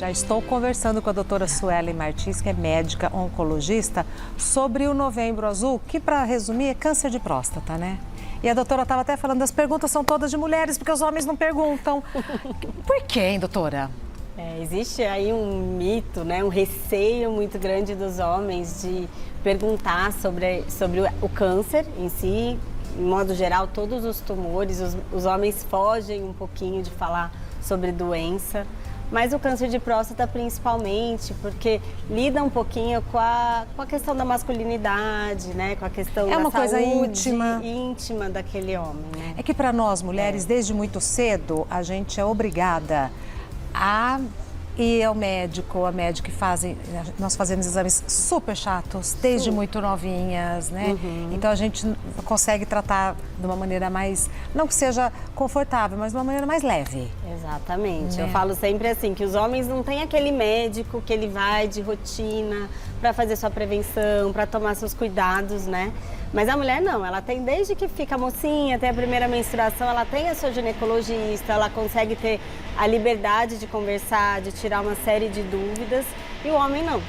Já estou conversando com a doutora Suelen Martins, que é médica oncologista, sobre o Novembro Azul, que, para resumir, é câncer de próstata, né? E a doutora estava até falando, as perguntas são todas de mulheres, porque os homens não perguntam. Por quê, hein, doutora? Existe aí um mito, né, um receio muito grande dos homens de perguntar sobre o câncer em si. Em modo geral, todos os tumores, os homens fogem um pouquinho de falar sobre doença. Mas o câncer de próstata principalmente, porque lida um pouquinho com a questão da masculinidade, né? Com a questão da coisa saúde íntima daquele homem, né? É que para nós mulheres, desde muito cedo, a gente é obrigada a ir ao médico, a médica que fazem, nós fazemos exames super chatos, desde muito novinhas, né? Então a gente consegue tratar de uma maneira mais, não que seja confortável, mas de uma maneira mais leve. Exatamente. Eu falo sempre assim, que os homens não têm aquele médico que ele vai de rotina para fazer sua prevenção, para tomar seus cuidados, né? Mas a mulher não, ela tem desde que fica mocinha, até a primeira menstruação, ela tem a sua ginecologista, ela consegue ter a liberdade de conversar, de tirar uma série de dúvidas, e o homem não.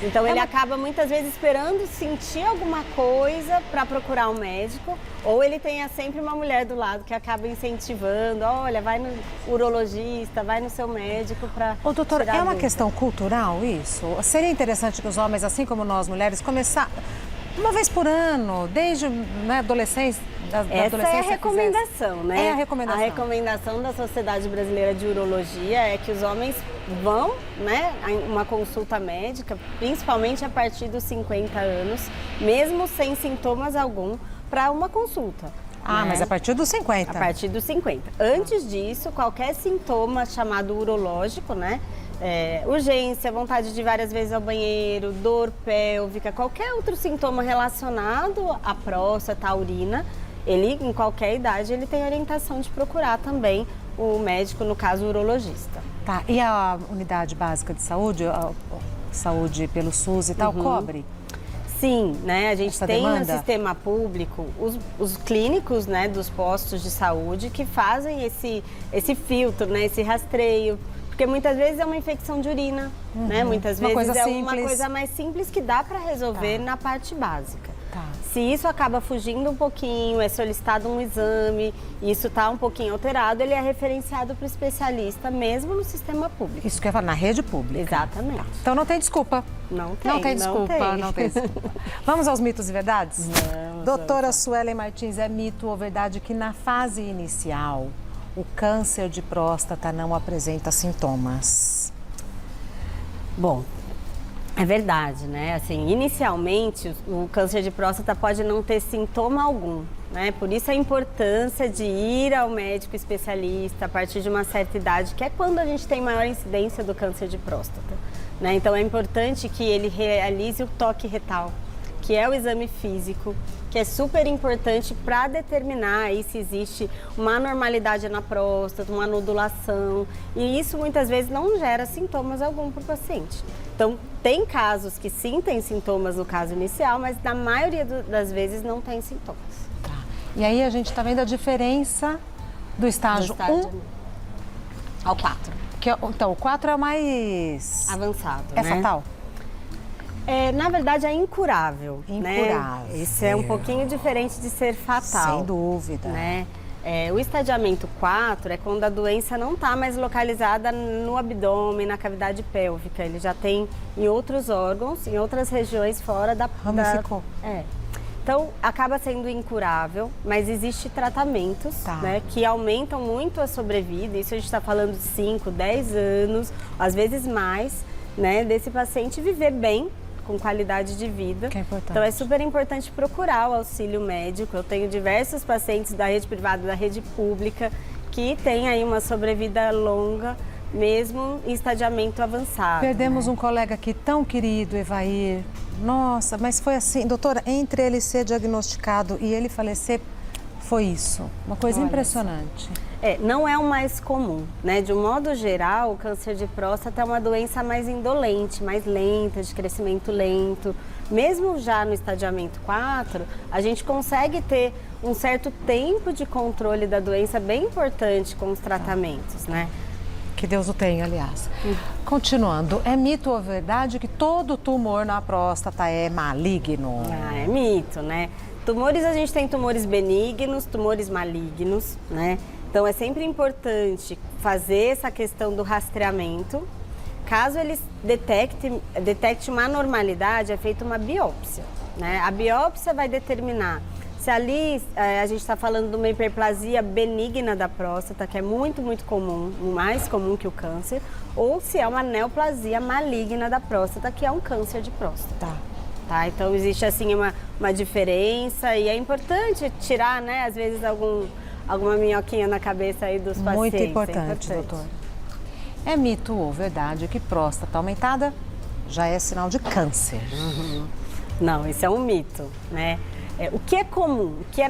Então ele acaba muitas vezes esperando sentir alguma coisa para procurar um médico, ou ele tenha sempre uma mulher do lado que acaba incentivando, olha, vai no urologista, vai no seu médico para... Ô, doutora, é uma questão cultural isso? Seria interessante que os homens, assim como nós mulheres, começar uma vez por ano, desde a adolescência... Essa é a recomendação, né? É a recomendação. A recomendação da Sociedade Brasileira de Urologia é que os homens vão, né, a uma consulta médica, principalmente a partir dos 50 anos, mesmo sem sintomas algum, para uma consulta. Ah, né? Mas a partir dos 50? A partir dos 50. Antes disso, qualquer sintoma chamado urológico, né? Urgência, vontade de ir várias vezes ao banheiro, dor pélvica, qualquer outro sintoma relacionado à próstata, à urina, ele, em qualquer idade, ele tem orientação de procurar também o médico, no caso, o urologista. Tá, e a unidade básica de saúde, a saúde pelo SUS e tal, cobre? Sim, né? A gente tem demanda? No sistema público os clínicos, né, dos postos de saúde que fazem esse filtro, né, esse rastreio. Porque muitas vezes é uma infecção de urina, né? Muitas vezes uma coisa mais simples que dá para resolver na parte básica. Tá. Se isso acaba fugindo um pouquinho, é solicitado um exame, e isso está um pouquinho alterado, ele é referenciado para o especialista, mesmo no sistema público. Isso que eu ia falar, na rede pública. Exatamente. Tá. Então não tem desculpa. Não tem. Não tem desculpa, não tem desculpa. Vamos aos mitos e verdades? Vamos. Doutora Suelen Martins, é mito ou verdade que na fase inicial o câncer de próstata não apresenta sintomas? Bom, é verdade, né? Assim, inicialmente o câncer de próstata pode não ter sintoma algum, né? Por isso a importância de ir ao médico especialista a partir de uma certa idade, que é quando a gente tem maior incidência do câncer de próstata, né? Então é importante que ele realize o toque retal, que é o exame físico, que é super importante para determinar aí se existe uma anormalidade na próstata, uma nodulação, e isso muitas vezes não gera sintomas algum para o paciente. Então, tem casos que sim tem sintomas no caso inicial, mas na maioria das vezes não tem sintomas. Tá. E aí a gente está vendo a diferença do estágio 1 ao 4. Então, o 4 é o mais... avançado, É né? fatal? Na verdade, é incurável. Incurável. Né? Isso é um pouquinho diferente de ser fatal. Sem dúvida. Né? O estadiamento 4 é quando a doença não está mais localizada no abdômen, na cavidade pélvica. Ele já tem em outros órgãos, em outras regiões fora da... Ramificou. Então, acaba sendo incurável, mas existe tratamentos, né, que aumentam muito a sobrevida. Isso a gente está falando de 5, 10 anos, às vezes mais, né, desse paciente viver bem, com qualidade de vida. Que é importante. Então é super importante procurar o auxílio médico. Eu tenho diversos pacientes da rede privada e da rede pública que têm aí uma sobrevida longa, mesmo em estadiamento avançado. Perdemos um colega aqui tão querido, Evair. Nossa, mas foi assim, doutora, entre ele ser diagnosticado e ele falecer, foi isso. Uma coisa impressionante. Não é o mais comum, né? De um modo geral, o câncer de próstata é uma doença mais indolente, mais lenta, de crescimento lento. Mesmo já no estadiamento 4, a gente consegue ter um certo tempo de controle da doença bem importante com os tratamentos, né? Que Deus o tenha, aliás. Continuando, é mito ou verdade que todo tumor na próstata é maligno? É mito, né? Tumores, a gente tem tumores benignos, tumores malignos, né? Então é sempre importante fazer essa questão do rastreamento. Caso eles detecte uma anormalidade, é feita uma biópsia, né? A biópsia vai determinar se ali a gente está falando de uma hiperplasia benigna da próstata, que é muito, muito comum, mais comum que o câncer, ou se é uma neoplasia maligna da próstata, que é um câncer de próstata. Tá? Então existe assim uma diferença e é importante tirar, né, às vezes alguma minhoquinha na cabeça aí dos pacientes. Muito importante, doutor. É mito ou verdade que próstata aumentada já é sinal de câncer? Não, isso é um mito, né? O que é comum, o que é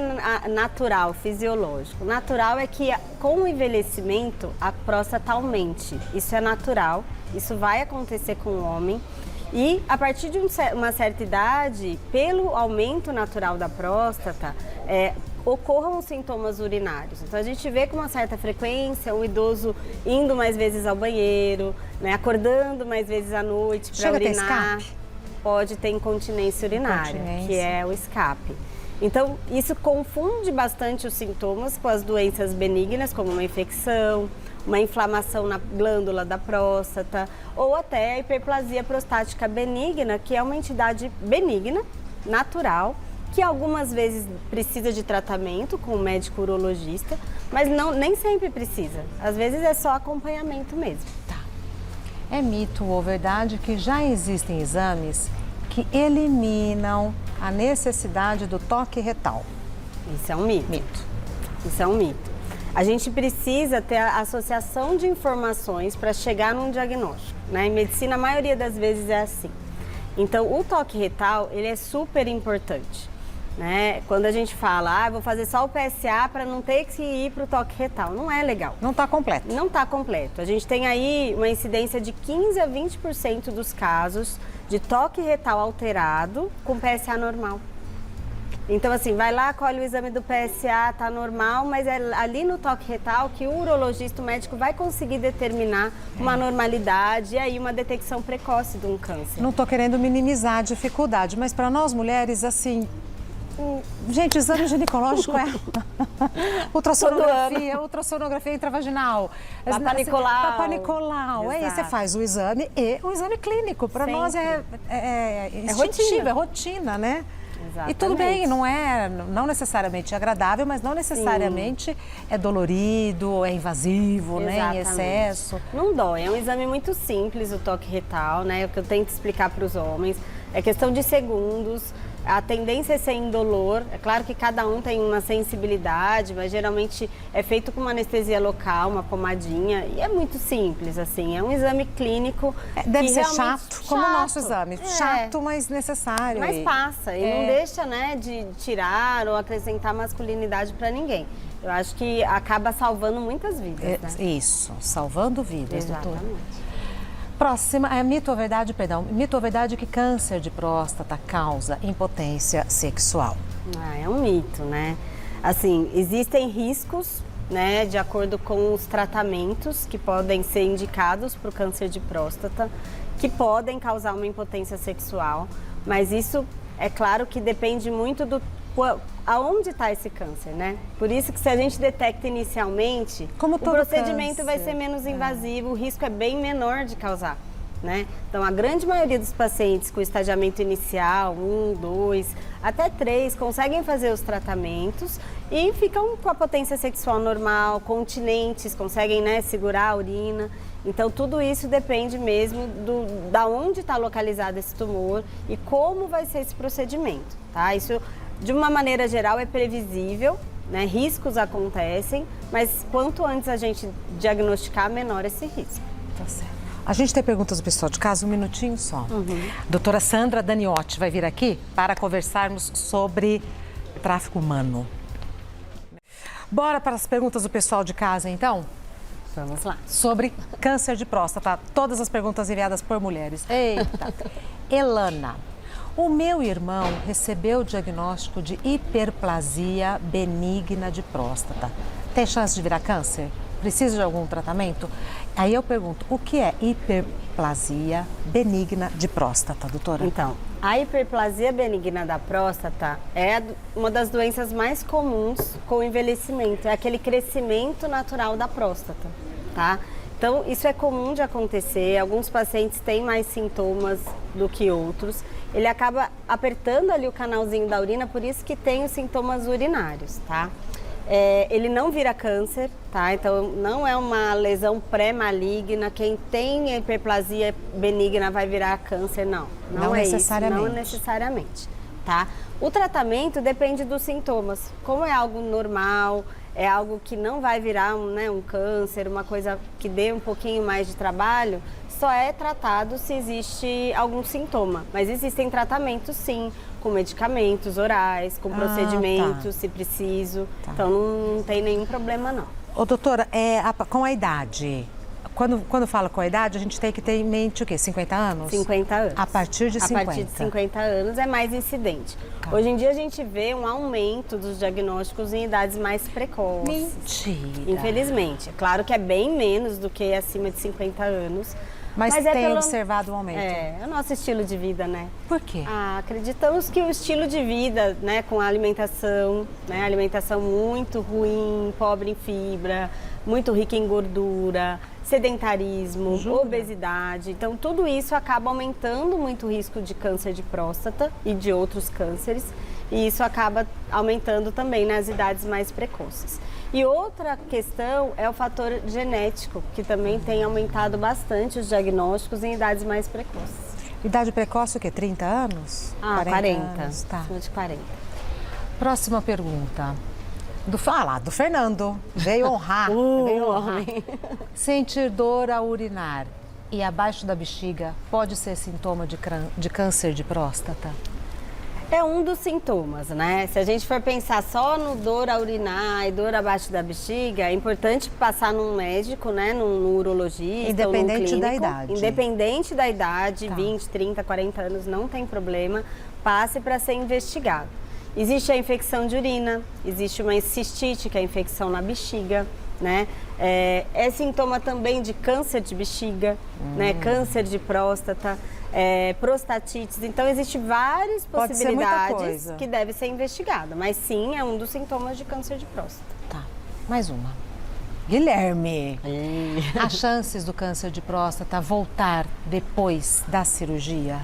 natural, fisiológico? Natural é que com o envelhecimento a próstata aumente. Isso é natural, isso vai acontecer com o homem. E a partir de uma certa idade, pelo aumento natural da próstata, ocorram os sintomas urinários. Então a gente vê com uma certa frequência o idoso indo mais vezes ao banheiro, né, acordando mais vezes à noite para urinar. Pode ter incontinência urinária, que é o escape. Então, isso confunde bastante os sintomas com as doenças benignas, como uma infecção, uma inflamação na glândula da próstata, ou até a hiperplasia prostática benigna, que é uma entidade benigna, natural, que algumas vezes precisa de tratamento com o médico urologista, mas nem sempre precisa. Às vezes é só acompanhamento mesmo. É mito ou verdade que já existem exames que eliminam a necessidade do toque retal? Isso é um mito. Isso é um mito. A gente precisa ter a associação de informações para chegar num diagnóstico, né? Em medicina, a maioria das vezes é assim. Então, o toque retal, ele é super importante, né? Quando a gente fala, vou fazer só o PSA para não ter que ir para o toque retal, não é legal. Não está completo. Não está completo. A gente tem aí uma incidência de 15 a 20% dos casos de toque retal alterado com PSA normal. Então, assim, vai lá, colhe o exame do PSA, tá normal, mas é ali no toque retal que o urologista, o médico, vai conseguir determinar uma normalidade e aí uma detecção precoce de um câncer. Não tô querendo minimizar a dificuldade, mas para nós mulheres, assim, gente, exame ginecológico é ultrassonografia intravaginal, Papa Nicolau. Aí você faz o exame e o exame clínico. Para nós é instintivo, é rotina, né? Exatamente. E tudo bem, não necessariamente agradável, mas não necessariamente é dolorido, é invasivo, né, em excesso. Não dói, é um exame muito simples o toque retal, né? O que eu tento explicar para os homens é questão de segundos. A tendência é ser indolor, é claro que cada um tem uma sensibilidade, mas geralmente é feito com uma anestesia local, uma pomadinha, e é muito simples, assim, é um exame clínico. Deve ser chato, como o nosso exame, chato, mas necessário. Mas passa, e não deixa, né, de tirar ou acrescentar masculinidade para ninguém. Eu acho que acaba salvando muitas vidas, né? Isso, salvando vidas, doutor. Exatamente. Próxima, mito ou verdade que câncer de próstata causa impotência sexual? É um mito, né? Assim, existem riscos, né, de acordo com os tratamentos que podem ser indicados para o câncer de próstata, que podem causar uma impotência sexual, mas isso é claro que depende muito aonde está esse câncer, né? Por isso que se a gente detecta inicialmente, o procedimento vai ser menos invasivo, o risco é bem menor de causar, né? Então, a grande maioria dos pacientes com estadiamento inicial, 1, 2, até 3, conseguem fazer os tratamentos e ficam com a potência sexual normal, continentes, conseguem, né, segurar a urina. Então, tudo isso depende mesmo da onde está localizado esse tumor e como vai ser esse procedimento, tá? Isso, de uma maneira geral, é previsível, né? Riscos acontecem, mas quanto antes a gente diagnosticar, menor esse risco. Tá certo. A gente tem perguntas do pessoal de casa, um minutinho só. Doutora Sandra Daniotti vai vir aqui para conversarmos sobre tráfico humano. Bora para as perguntas do pessoal de casa, então? Vamos lá. Sobre câncer de próstata, todas as perguntas enviadas por mulheres. Eita! Elana. O meu irmão recebeu o diagnóstico de hiperplasia benigna de próstata. Tem chance de virar câncer? Precisa de algum tratamento? Aí eu pergunto, o que é hiperplasia benigna de próstata, doutora? Então, a hiperplasia benigna da próstata é uma das doenças mais comuns com o envelhecimento, é aquele crescimento natural da próstata, tá? Então, isso é comum de acontecer, alguns pacientes têm mais sintomas do que outros. Ele acaba apertando ali o canalzinho da urina, por isso que tem os sintomas urinários, tá? Ele não vira câncer, tá? Então, não é uma lesão pré-maligna. Quem tem hiperplasia benigna vai virar câncer, não. Não é necessariamente. Isso, não necessariamente, tá? O tratamento depende dos sintomas. Como é algo normal, é algo que não vai virar um câncer, uma coisa que dê um pouquinho mais de trabalho, só é tratado se existe algum sintoma. Mas existem tratamentos, sim, com medicamentos orais, com procedimentos, se preciso. Tá. Então, não tem nenhum problema, não. Ô, doutora, com a idade, quando fala com a idade, a gente tem que ter em mente o quê? 50 anos? 50 anos. A partir de 50? A partir de 50 anos é mais incidente. Tá. Hoje em dia a gente vê um aumento dos diagnósticos em idades mais precoces. Mentira! Infelizmente. É claro que é bem menos do que acima de 50 anos. Mas é tem observado um aumento? É o nosso estilo de vida, né? Por quê? Acreditamos que o estilo de vida, né, com a alimentação, né, alimentação muito ruim, pobre em fibra, muito rica em gordura, sedentarismo, obesidade. Então, tudo isso acaba aumentando muito o risco de câncer de próstata e de outros cânceres. E isso acaba aumentando também nas idades mais precoces. E outra questão é o fator genético, que também tem aumentado bastante os diagnósticos em idades mais precoces. Idade precoce o quê? 30 anos? 40 anos, tá. Acima de 40. Próxima pergunta. Do Fernando. Veio honrar. Veio honrar. Sentir dor ao urinar e abaixo da bexiga pode ser sintoma de câncer de próstata? É um dos sintomas, né? Se a gente for pensar só no dor a urinar e dor abaixo da bexiga, é importante passar num médico, né? Num urologista, independente ou num da clínico. idade. Independente da idade, Tá. 20, 30, 40 anos, não tem problema. Passe para ser investigado. Existe a infecção de urina, existe uma cistite, que é a infecção na bexiga, né? É sintoma também de câncer de bexiga, né? Câncer de próstata. Prostatites, então existem várias Pode ser muita possibilidades coisa. que deve ser investigada, mas sim é um dos sintomas de câncer de próstata. Tá. Mais uma. Guilherme, as chances do câncer de próstata voltar depois da cirurgia?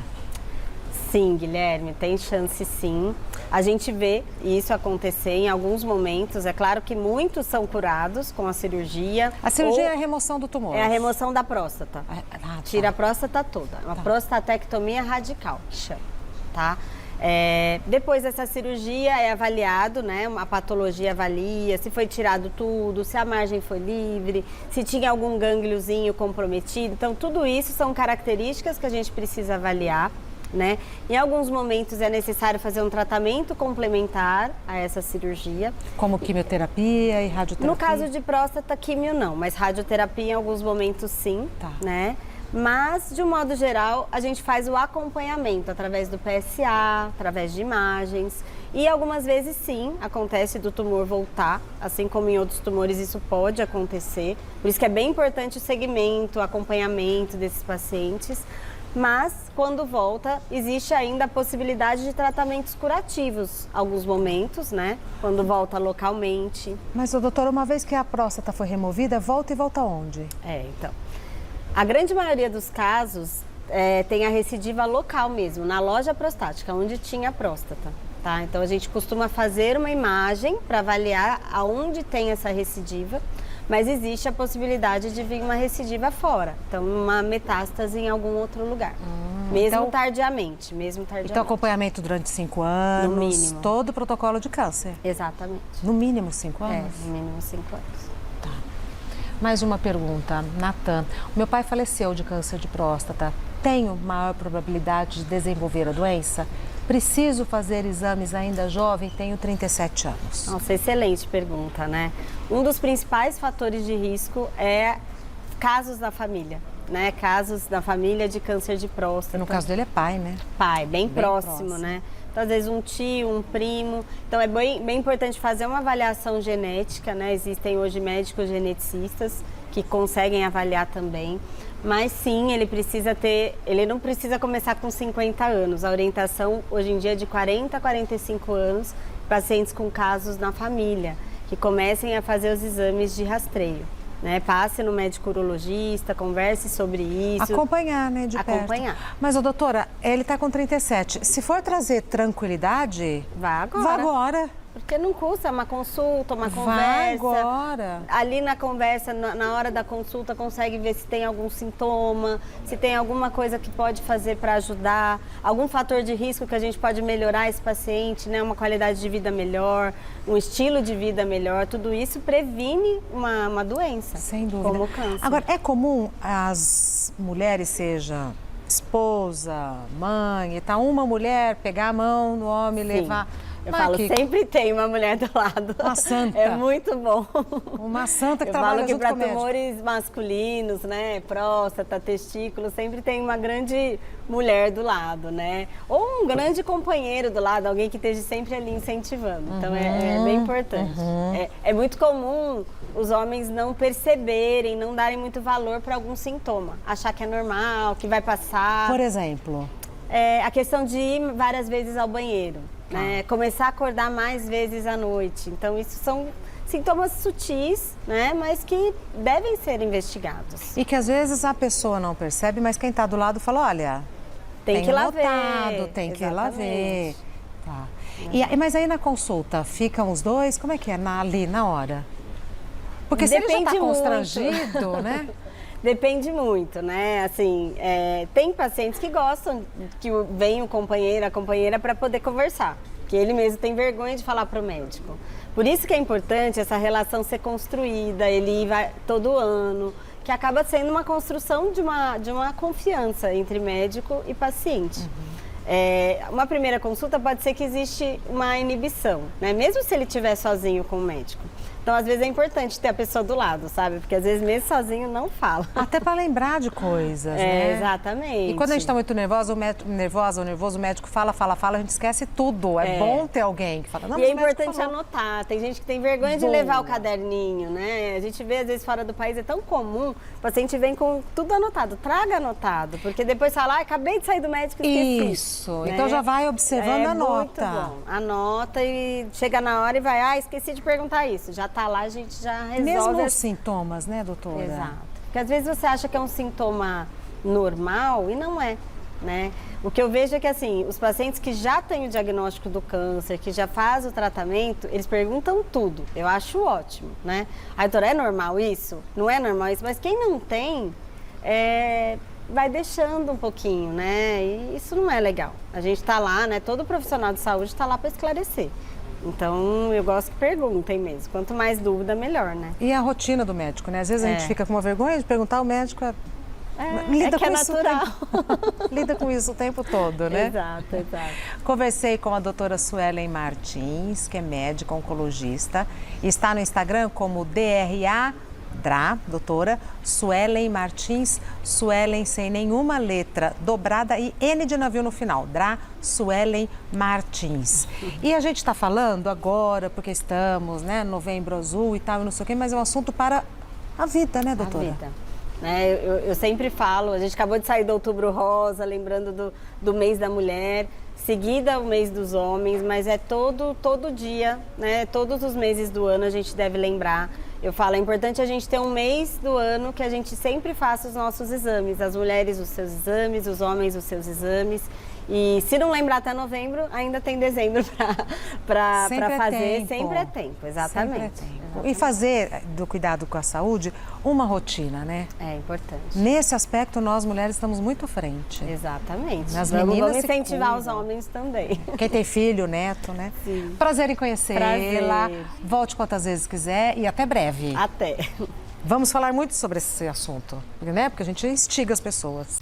Sim, Guilherme, tem chance sim. A gente vê isso acontecer em alguns momentos. É claro que muitos são curados com a cirurgia. A cirurgia é a remoção do tumor? É a remoção da próstata. Tá. Tira a próstata toda. Uma prostatectomia radical, que chama, tá? Depois dessa cirurgia é avaliado, né? A patologia avalia se foi tirado tudo, se a margem foi livre, se tinha algum gângliozinho comprometido. Então, tudo isso são características que a gente precisa avaliar, né? Em alguns momentos é necessário fazer um tratamento complementar a essa cirurgia. Como quimioterapia e radioterapia? No caso de próstata, químio não, mas radioterapia em alguns momentos sim, Tá. né? Mas, de um modo geral, a gente faz o acompanhamento através do PSA, através de imagens. E algumas vezes, sim, acontece do tumor voltar, assim como em outros tumores isso pode acontecer. Por isso que é bem importante o segmento, o acompanhamento desses pacientes. Mas, quando volta, existe ainda a possibilidade de tratamentos curativos, alguns momentos, né? Quando volta localmente. Mas, doutora, uma vez que a próstata foi removida, volta e volta onde? Então. A grande maioria dos casos tem a recidiva local mesmo, na loja prostática, onde tinha a próstata, tá? Então, a gente costuma fazer uma imagem para avaliar aonde tem essa recidiva, mas existe a possibilidade de vir uma recidiva fora, então uma metástase em algum outro lugar, mesmo tardiamente. Então, acompanhamento durante 5 anos, No mínimo. todo o protocolo de câncer. Exatamente. No mínimo 5 anos? No mínimo 5 anos. Tá. Mais uma pergunta, Natan. Meu pai faleceu de câncer de próstata. Tenho maior probabilidade de desenvolver a doença? Preciso fazer exames ainda jovem? Tenho 37 anos. Nossa, excelente pergunta, né? Um dos principais fatores de risco é casos da família, né? Casos da família de câncer de próstata. No caso dele é pai, né? Pai, bem próximo, próximo. né? Então, às vezes um tio, um primo. Então, é bem importante fazer uma avaliação genética, né? Existem hoje médicos geneticistas que conseguem avaliar também. Mas sim, ele não precisa começar com 50 anos. A orientação hoje em dia é de 40 a 45 anos, pacientes com casos na família, que comecem a fazer os exames de rastreio. Né? Passe no médico urologista, converse sobre isso. Acompanhar, né, de perto. Acompanhar. Mas, doutora, ele está com 37. Se for trazer tranquilidade... Vá agora. Vá agora. Porque não custa uma consulta, uma Vá conversa. agora. Ali na conversa, na hora da consulta, consegue ver se tem algum sintoma, se tem alguma coisa que pode fazer para ajudar, algum fator de risco que a gente pode melhorar esse paciente, né? Uma qualidade de vida melhor, um estilo de vida melhor. Tudo isso previne uma doença. Sem dúvida. Como o câncer. Agora, é comum as mulheres, seja esposa, mãe, e tá uma mulher pegar a mão do homem e levar... Eu falo, sempre tem uma mulher do lado. Uma santa. É muito bom. Uma santa que Eu trabalha falo que junto para com o médico. tumores masculinos, né, próstata, testículo, sempre tem uma grande mulher do lado, né? Ou um grande companheiro do lado, alguém que esteja sempre ali incentivando. Então é bem importante. É muito comum os homens não perceberem, não darem muito valor para algum sintoma. Achar que é normal, que vai passar. Por exemplo? A questão de ir várias vezes ao banheiro. Né? Começar a acordar mais vezes à noite. Então, isso são sintomas sutis, né? Mas que devem ser investigados. E que às vezes a pessoa não percebe, mas quem está do lado fala, olha, tem que ir lá notado, ver. tem que ir lá ver. Tá. Mas aí na consulta, ficam os dois, como é que é ali na hora? Porque se ele já está constrangido, né? Depende muito, né? Assim, tem pacientes que gostam que venha o companheiro, a companheira para poder conversar, que ele mesmo tem vergonha de falar para o médico. Por isso que é importante essa relação ser construída, ele ir todo ano, que acaba sendo uma construção de uma confiança entre médico e paciente. Uma primeira consulta pode ser que existe uma inibição, né? Mesmo se ele estiver sozinho com o médico. Então, às vezes é importante ter a pessoa do lado, sabe? Porque às vezes mesmo sozinho não fala. Até para lembrar de coisas, né? Exatamente. E quando a gente está muito nervosa, o nervoso, o médico fala, a gente esquece tudo. É bom ter alguém que fala. Não, e é importante anotar. Tem gente que tem vergonha de levar o caderninho, né? A gente vê, às vezes, fora do país, é tão comum. O paciente vem com tudo anotado. Traga anotado, porque depois fala, acabei de sair do médico e esqueci. Isso. Né? Então já vai observando, anota. Muito bom. Anota e chega na hora e vai, esqueci de perguntar isso. Já tá lá, a gente já resolve. Mesmo os sintomas, né, doutora? Exato. Porque às vezes você acha que é um sintoma normal e não é, né? O que eu vejo é que, assim, os pacientes que já têm o diagnóstico do câncer, que já faz o tratamento, eles perguntam tudo. Eu acho ótimo, né? Doutora, é normal isso? Não é normal isso? Mas quem não tem, vai deixando um pouquinho, né? E isso não é legal. A gente tá lá, né? Todo profissional de saúde está lá para esclarecer. Então, eu gosto que perguntem mesmo. Quanto mais dúvida, melhor, né? E a rotina do médico, né? Às vezes a gente fica com uma vergonha de perguntar ao médico. Lida com isso natural. Lida com isso o tempo todo, né? Exato. Conversei com a doutora Suelen Martins, que é médica oncologista. Está no Instagram como doutora Suelen Martins, Suelen sem nenhuma letra dobrada e N de navio no final, Suelen Martins. E a gente está falando agora, porque estamos, né, Novembro Azul e tal, e não sei o quê, mas é um assunto para a vida, né, doutora? A vida. Eu sempre falo, a gente acabou de sair do Outubro Rosa, lembrando do mês da mulher, seguida o mês dos homens, mas é todo dia, né, todos os meses do ano a gente deve lembrar. Eu falo, é importante a gente ter um mês do ano que a gente sempre faça os nossos exames. As mulheres os seus exames, os homens os seus exames. E se não lembrar até novembro, ainda tem dezembro para fazer. Sempre é tempo, exatamente. Sempre é tempo. E fazer do cuidado com a saúde uma rotina, né? É importante. Nesse aspecto, nós mulheres estamos muito à frente. Exatamente. As meninas vamos incentivar os homens também. Quem tem filho, neto, né? Sim. Prazer em conhecê-la. Volte quantas vezes quiser e até breve. Até. Vamos falar muito sobre esse assunto, né? Porque a gente instiga as pessoas.